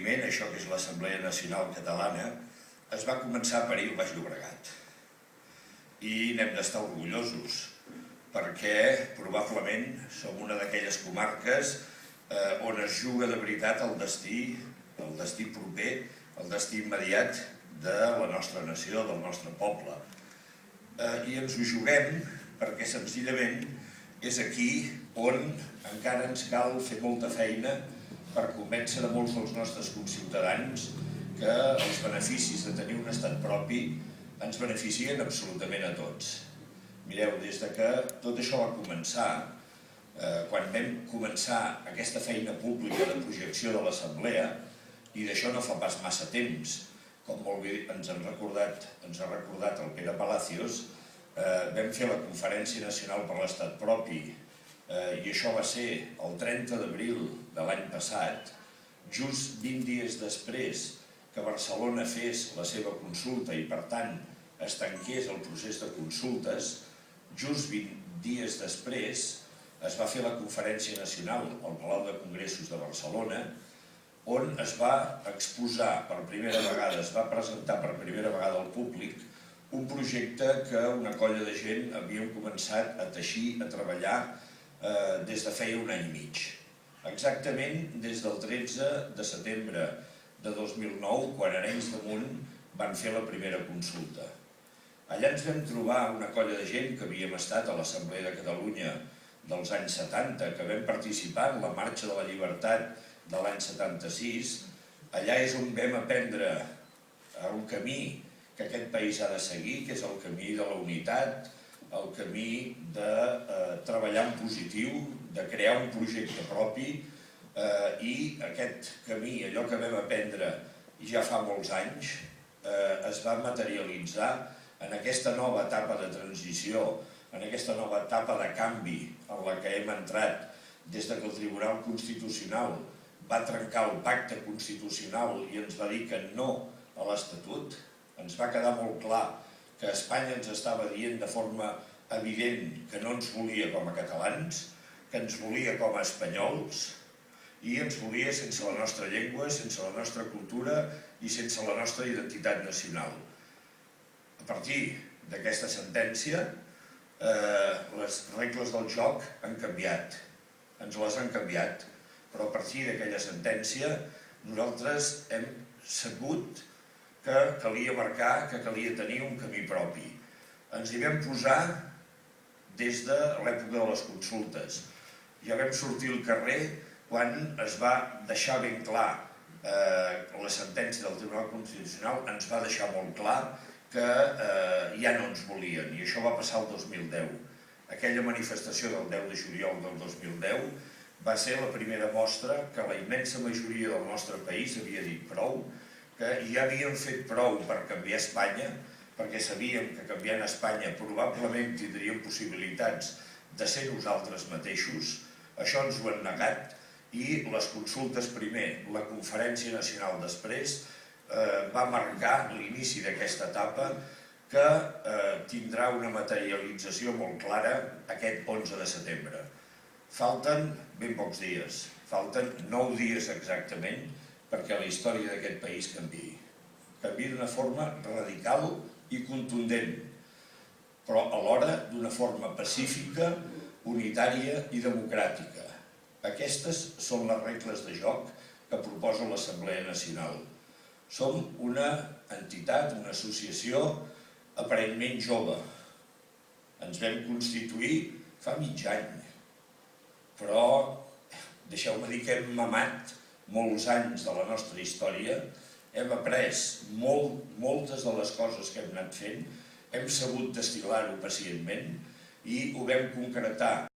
esdeveniment, això que és l'Assemblea Nacional Catalana, es va començar a parir al Baix Llobregat. I n'hem d'estar orgullosos, perquè probablement som una d'aquelles comarques on es juga de veritat el destí proper, el destí immediat de la nostra nació, del nostre poble. I ens ho juguem perquè senzillament és aquí on encara ens cal fer molta feina per convèncer a molts dels nostres conciutadans que els beneficis de tenir un estat propi ens beneficien absolutament a tots. Mireu, des que tot això va començar, quan vam començar aquesta feina pública de projecció de l'Assemblea, i d'això no fa pas massa temps, com molt bé ens ha recordat el Pere Palacios, vam fer la Conferència Nacional per l'Estat Propi, i això va ser el 30 d'abril de l'any passat, just 20 dies després que Barcelona fes la seva consulta i, per tant, es tanqués el procés de consultes, just 20 dies després es va fer la Conferència Nacional al Palau de Congressos de Barcelona, on es va exposar per primera vegada, es va presentar per primera vegada al públic un projecte que una colla de gent havíem començat a teixir, a treballar des de feia un any i mig. Exactament des del 13 de setembre de 2009, quan Arenys de Munt van fer la primera consulta. Allà ens vam trobar una colla de gent que havíem estat a l'Assemblea de Catalunya dels anys 70, que vam participar en la Marxa de la Llibertat de l'any 76. Allà és on vam aprendre un camí que aquest país ha de seguir, que és el camí de la unitat, el camí de treballar en positiu, de crear un projecte propi, i aquest camí, allò que vam aprendre ja fa molts anys, es va materialitzar en aquesta nova etapa de transició, en aquesta nova etapa de canvi en la que hem entrat des que el Tribunal Constitucional va trencar el pacte constitucional i ens va dir que no a l'Estatut. Ens va quedar molt clar que Espanya ens estava dient de forma evident que no ens volia com a catalans, que ens volia com a espanyols i ens volia sense la nostra llengua, sense la nostra cultura i sense la nostra identitat nacional. A partir d'aquesta sentència, les regles del joc han canviat, ens les han canviat, però a partir d'aquella sentència nosaltres hem sabut que calia marcar, que calia tenir un camí propi. Ens hi vam posar des de l'època de les consultes. Ja vam sortir al carrer quan es va deixar ben clar la sentència del Tribunal Constitucional, ens va deixar molt clar que ja no ens volien, i això va passar el 2010. Aquella manifestació del 10 de juliol del 2010 va ser la primera mostra que la immensa majoria del nostre país havia dit prou, que ja havíem fet prou per canviar Espanya, perquè sabíem que canviant Espanya probablement tindríem possibilitats de ser nosaltres mateixos. Això ens ho han negat, i les consultes primer, la Conferència Nacional després, va marcar l'inici d'aquesta etapa que tindrà una materialització molt clara aquest 11 de setembre. Falten ben pocs dies, falten 9 dies exactament, perquè la història d'aquest país canviï. Canviï d'una forma radical i contundent, però alhora d'una forma pacífica, unitària i democràtica. Aquestes són les regles de joc que proposa l'Assemblea Nacional. Som una entitat, una associació aparentment jove. Ens vam constituir fa mig any, però deixeu-me dir que hem mamat molts anys de la nostra història, hem après moltes de les coses que hem anat fent, hem sabut destil·lar-ho pacientment i ho vam concretar